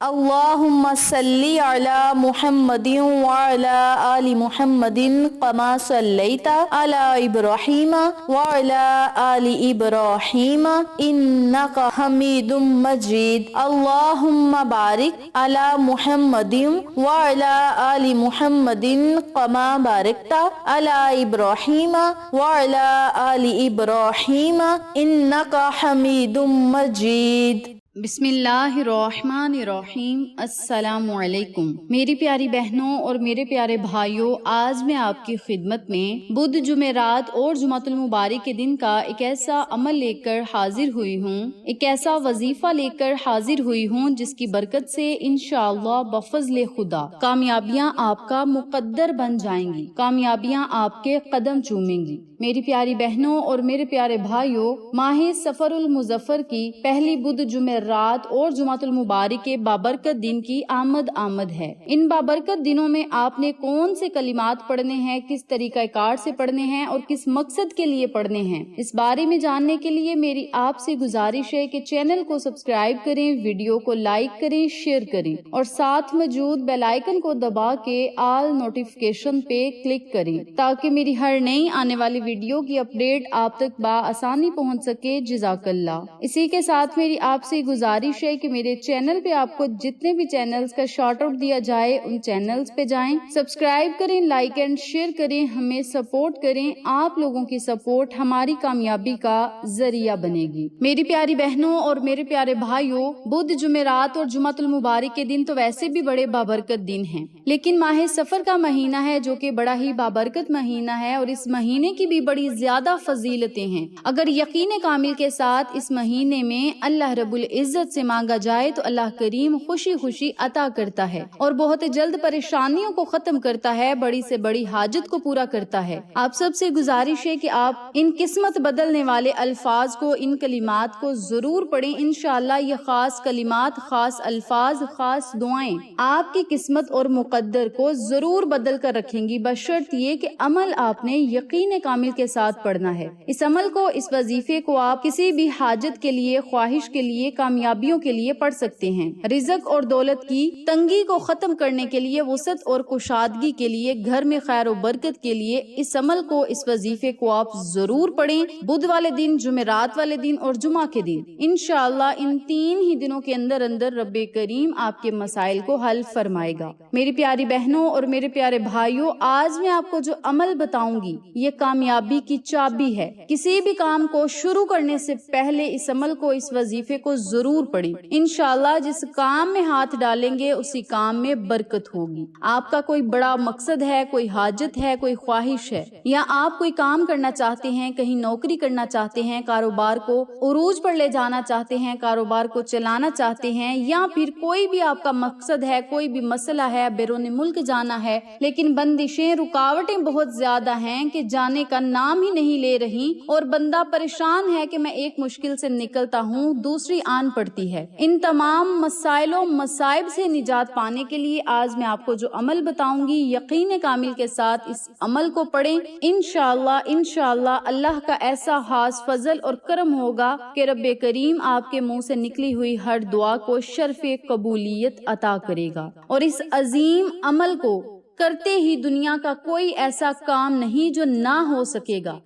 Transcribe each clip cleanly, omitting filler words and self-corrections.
اللهم صل على محمد وعلى آل محمد كما صليت على إبراهيم وعلى آل إبراهيم إنك حميد مجيد. اللهم بارك على محمد وعلى آل محمد كما باركت على إبراهيم وعلى آل إبراهيم إنك حميد مجيد. بسم اللہ الرحمن الرحیم. السلام علیکم میری پیاری بہنوں اور میرے پیارے بھائیوں، آج میں آپ کی خدمت میں بدھ جمعرات اور جمعۃ المبارک کے دن کا ایک ایسا عمل لے کر حاضر ہوئی ہوں، ایک ایسا وظیفہ لے کر حاضر ہوئی ہوں جس کی برکت سے انشاءاللہ بفضل خدا کامیابیاں آپ کا مقدر بن جائیں گی، کامیابیاں آپ کے قدم چومیں گی. میری پیاری بہنوں اور میرے پیارے بھائیوں، ماہ سفر المظفر کی پہلی بدھ جمعرات اور جمعۃ المبارک کے بابرکت دن کی آمد ہے. ان بابرکت دنوں میں آپ نے کون سے کلمات پڑھنے ہیں، کس طریقہ کار سے پڑھنے ہیں اور کس مقصد کے لیے پڑھنے ہیں، اس بارے میں جاننے کے لیے میری آپ سے گزارش ہے کہ چینل کو سبسکرائب کریں، ویڈیو کو لائک کریں، شیئر کریں اور ساتھ موجود بیل آئیکن کو دبا کے آل نوٹیفیکیشن پہ کلک کریں تاکہ میری ہر نئی آنے والی ویڈیو کی اپڈیٹ آپ تک بآسانی پہنچ سکے. جزاک اللہ. اسی کے ساتھ میری آپ سے گزارش ہے کہ میرے چینل پہ آپ کو جتنے بھی چینلز کا شارٹ آؤٹ دیا جائے ان چینلز پہ جائیں، سبسکرائب کریں، لائک اینڈ شیئر کریں، ہمیں سپورٹ کریں. آپ لوگوں کی سپورٹ ہماری کامیابی کا ذریعہ بنے گی. میری پیاری بہنوں اور میرے پیارے بھائیوں، بدھ جمعرات اور جمعۃ المبارک کے دن تو ویسے بھی بڑے بابرکت دن ہیں، لیکن ماہ سفر کا مہینہ ہے جو کہ بڑا ہی بابرکت مہینہ ہے اور اس مہینے کی بھی بڑی زیادہ فضیلتیں ہیں. اگر یقین کامل کے ساتھ اس مہینے میں اللہ رب العزت سے مانگا جائے تو اللہ کریم خوشی خوشی عطا کرتا ہے اور بہت جلد پریشانیوں کو ختم کرتا ہے، بڑی سے بڑی حاجت کو پورا کرتا ہے. آپ سب سے گزارش ہے کہ آپ ان قسمت بدلنے والے الفاظ کو، ان کلمات کو ضرور پڑھیں. انشاءاللہ یہ خاص کلمات، خاص الفاظ، خاص دعائیں آپ کی قسمت اور مقدر کو ضرور بدل کر رکھیں گی، بشرط یہ کہ عمل آپ نے یقین کامل کے ساتھ پڑھنا ہے. اس عمل کو، اس وظیفے کو آپ کسی بھی حاجت کے لیے، خواہش کے لیے، کامیابیوں کے لیے پڑھ سکتے ہیں. رزق اور دولت کی تنگی کو ختم کرنے کے لیے، وسعت اور کشادگی کے لیے، گھر میں خیر و برکت کے لیے اس عمل کو، اس وظیفے کو آپ ضرور پڑھیں. بدھ والے دن، جمعرات والے دن اور جمعہ کے دن. انشاءاللہ ان تین ہی دنوں کے اندر رب کریم آپ کے مسائل کو حل فرمائے گا. میری پیاری بہنوں اور میرے پیارے بھائیوں، آج میں آپ کو جو عمل بتاؤں گی یہ کامیابی کی چابی ہے. کسی بھی کام کو شروع کرنے سے پہلے اس عمل کو، اس وظیفے کو ضرور پڑھیں. انشاءاللہ جس کام میں ہاتھ ڈالیں گے اسی کام میں برکت ہوگی. آپ کا کوئی بڑا مقصد ہے، کوئی حاجت ہے، کوئی خواہش ہے، یا آپ کوئی کام کرنا چاہتے ہیں، کہیں نوکری کرنا چاہتے ہیں، کاروبار کو عروج پر لے جانا چاہتے ہیں، کاروبار کو چلانا چاہتے ہیں، یا پھر کوئی بھی آپ کا مقصد ہے، کوئی بھی مسئلہ ہے، بیرون ملک جانا ہے لیکن بندشیں، رکاوٹیں بہت زیادہ ہیں کہ جانے کا نام ہی نہیں لے رہی اور بندہ پریشان ہے کہ میں ایک مشکل سے نکلتا ہوں دوسری آن پڑتی ہے. ان تمام مسائل و مصائب سے نجات پانے کے لیے آج میں آپ کو جو عمل بتاؤں گی یقین کامل کے ساتھ اس عمل کو پڑھیں. انشاءاللہ اللہ کا ایسا خاص فضل اور کرم ہوگا کہ رب کریم آپ کے منہ سے نکلی ہوئی ہر دعا کو شرف قبولیت عطا کرے گا. اور اس عظیم عمل کو کرتے ہی دنیا کا کوئی ایسا کام نہیں جو نہ ہو سکے گا،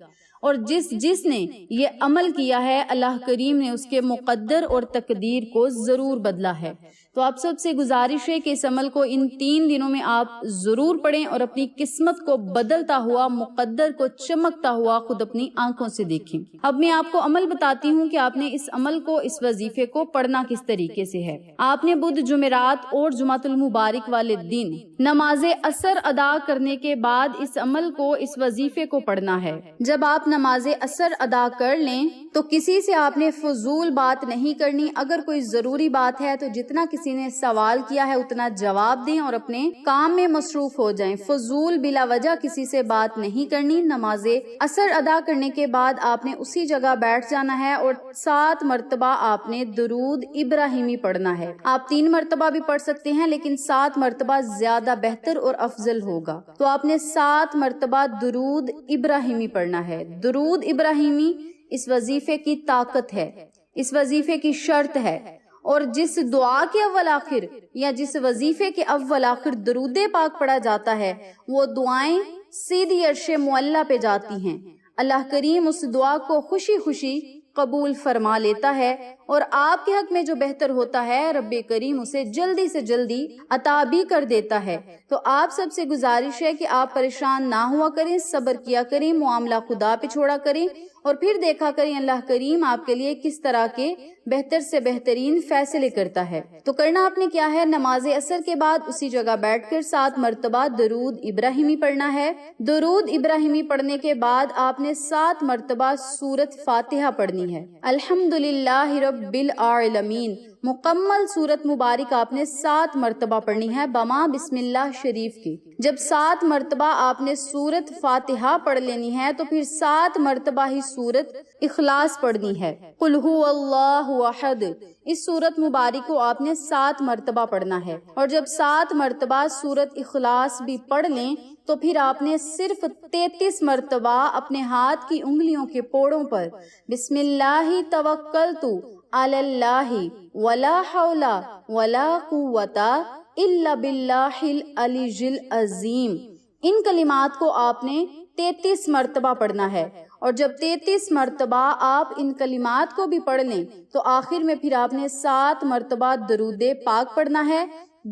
اور جس نے یہ عمل کیا ہے اللہ کریم نے اس کے مقدر اور تقدیر کو ضرور بدلا ہے. تو آپ سب سے گزارش ہے کہ اس عمل کو ان 3 دنوں میں آپ ضرور پڑھیں اور اپنی قسمت کو بدلتا ہوا، مقدر کو چمکتا ہوا خود اپنی آنکھوں سے دیکھیں. اب میں آپ کو عمل بتاتی ہوں کہ آپ نے اس عمل کو، اس وظیفے کو پڑھنا کس طریقے سے ہے. آپ نے بدھ، جمعرات اور جمعۃ المبارک والے دن نماز عصر ادا کرنے کے بعد اس عمل کو، اس وظیفے کو پڑھنا ہے. جب آپ نماز عصر ادا کر لیں تو کسی سے آپ نے فضول بات نہیں کرنی. اگر کوئی ضروری بات ہے تو جتنا کسی نے سوال کیا ہے اتنا جواب دیں اور اپنے کام میں مصروف ہو جائیں. فضول بلا وجہ کسی سے بات نہیں کرنی. نماز عصر ادا کرنے کے بعد آپ نے اسی جگہ بیٹھ جانا ہے اور 7 مرتبہ آپ نے درود ابراہیمی پڑھنا ہے. آپ 3 مرتبہ بھی پڑھ سکتے ہیں لیکن 7 مرتبہ زیادہ بہتر اور افضل ہوگا. تو آپ نے 7 مرتبہ درود ابراہیمی پڑھنا ہے. درود ابراہیمی اس وظیفے کی طاقت ہے، اس وظیفے کی شرط ہے اور جس دعا کے اول آخر یا جس وظیفے کے اول آخر درود پاک پڑھا جاتا ہے وہ دعائیں سیدھی عرش معلیٰ پہ جاتی ہیں۔ اللہ کریم اس دعا کو خوشی خوشی قبول فرما لیتا ہے اور آپ کے حق میں جو بہتر ہوتا ہے رب کریم اسے جلدی سے جلدی عطا بھی کر دیتا ہے۔ تو آپ سب سے گزارش ہے کہ آپ پریشان نہ ہوا کریں، صبر کیا کریں، معاملہ خدا پہ چھوڑا کریں اور پھر دیکھا کریں اللہ کریم آپ کے لیے کس طرح کے بہتر سے بہترین فیصلے کرتا ہے۔ تو کرنا آپ نے کیا ہے، نماز عصر کے بعد اسی جگہ بیٹھ کر 7 مرتبہ درود ابراہیمی پڑھنا ہے۔ درود ابراہیمی پڑھنے کے بعد آپ نے 7 مرتبہ سورت فاتحہ پڑھنی ہے۔ الحمدللہ رب العالمین مکمل سورت مبارک آپ نے 7 مرتبہ پڑھنی ہے بما بسم اللہ شریف کی۔ جب 7 مرتبہ آپ نے سورت فاتحہ پڑھ لینی ہے تو پھر 7 مرتبہ ہی سورت اخلاص پڑھنی ہے۔ قل هو اللہ احد، اس سورت مبارک کو آپ نے 7 مرتبہ پڑھنا ہے، اور جب 7 مرتبہ سورت اخلاص بھی پڑھ لیں تو پھر آپ نے صرف 33 مرتبہ اپنے ہاتھ کی انگلیوں کے پوڑوں پر بسم اللہ توکلت علی اللہ ولا حول ولا قوت الا باللہ العلی العظیم، ان کلمات کو آپ نے 33 مرتبہ پڑھنا ہے، اور جب 33 مرتبہ آپ ان کلمات کو بھی پڑھ لیں تو آخر میں پھر آپ نے 7 مرتبہ درود پاک پڑھنا ہے۔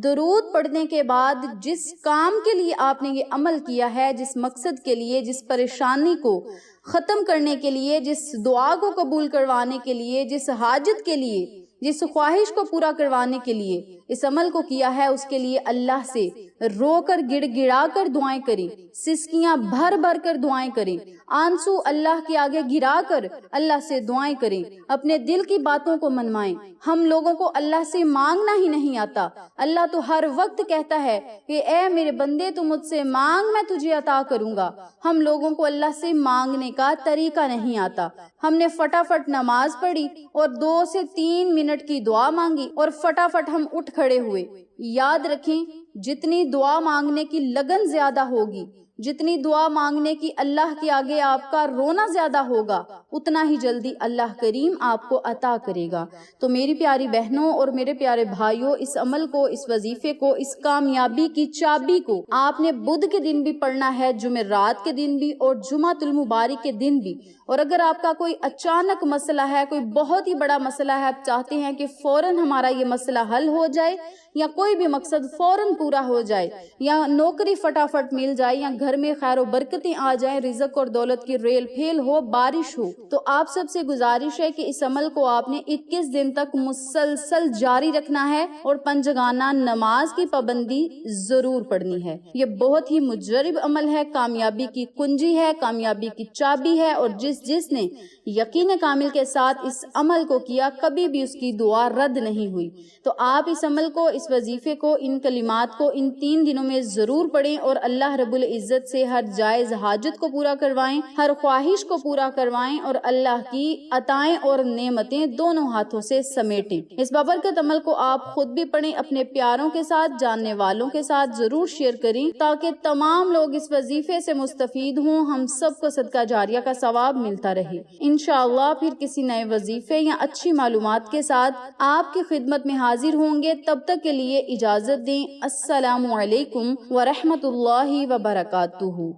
درود پڑھنے کے بعد جس کام کے لیے آپ نے یہ عمل کیا ہے، جس مقصد کے لیے، جس پریشانی کو ختم کرنے کے لیے، جس دعا کو قبول کروانے کے لیے، جس حاجت کے لیے، جس خواہش کو پورا کروانے کے لیے اس عمل کو کیا ہے، اس کے لیے اللہ سے رو کر گڑ گڑا کر دعائیں کریں، سسکیاں بھر بھر کر دعائیں کریں، آنسو اللہ کے آگے گرا کر اللہ سے دعائیں کریں، اپنے دل کی باتوں کو منوائیں۔ ہم لوگوں کو اللہ سے مانگنا ہی نہیں آتا، اللہ تو ہر وقت کہتا ہے کہ اے میرے بندے تو مجھ سے مانگ، میں تجھے عطا کروں گا۔ ہم لوگوں کو اللہ سے مانگنے کا طریقہ نہیں آتا، ہم نے فٹافٹ نماز پڑھی اور 2 سے 3 منٹ کی دعا مانگی اور فٹافٹ ہم اٹھ کھڑے ہوئے۔ یاد رکھیں، جتنی دعا مانگنے کی لگن زیادہ ہوگی، جتنی دعا مانگنے کی اللہ کے آگے آپ کا رونا زیادہ ہوگا، اتنا ہی جلدی اللہ کریم آپ کو عطا کرے گا۔ تو میری پیاری بہنوں اور میرے پیارے بھائیوں، اس عمل کو، اس وظیفے کو، اس کامیابی کی چابی کو آپ نے بدھ کے دن بھی پڑھنا ہے، جمعرات کے دن بھی اور جمعۃ المبارک کے دن بھی۔ اور اگر آپ کا کوئی اچانک مسئلہ ہے، کوئی بہت ہی بڑا مسئلہ ہے، آپ چاہتے ہیں کہ فوراً ہمارا یہ مسئلہ حل ہو جائے، یا کوئی بھی مقصد فوراً پورا ہو جائے، یا نوکری فٹافٹ مل جائے، یا گھر میں خیر و برکتیں آ جائیں، رزق اور دولت کی ریل پھیل ہو، بارش ہو، تو آپ سب سے گزارش ہے کہ اس عمل کو آپ نے 21 دن تک مسلسل جاری رکھنا ہے اور پنجگانہ نماز کی پابندی ضرور پڑھنی ہے۔ یہ بہت ہی مجرب عمل ہے، کامیابی کی کنجی ہے، کامیابی کی چابی ہے، اور جس نے یقین کامل کے ساتھ اس عمل کو کیا، کبھی بھی اس کی دعا رد نہیں ہوئی۔ تو آپ اس عمل کو، اس وظیفے کو، ان کلمات کو ان 3 دنوں میں ضرور پڑھیں اور اللہ رب العزت سے ہر جائز حاجت کو پورا کروائیں، ہر خواہش کو پورا کروائیں، اور اللہ کی عطائیں اور نعمتیں دونوں ہاتھوں سے سمیٹیں۔ اس بابرکت عمل کو آپ خود بھی پڑھیں، اپنے پیاروں کے ساتھ، جاننے والوں کے ساتھ ضرور شیئر کریں تاکہ تمام لوگ اس وظیفے سے مستفید ہوں، ہم سب کو صدقہ جاریہ کا ثواب ملتا رہے۔ انشاءاللہ پھر کسی نئے وظیفے یا اچھی معلومات کے ساتھ آپ کی خدمت میں حاضر ہوں گے، تب تک کے لیے اجازت دیں۔ السلام علیکم ورحمۃ اللہ وبرکاتہ۔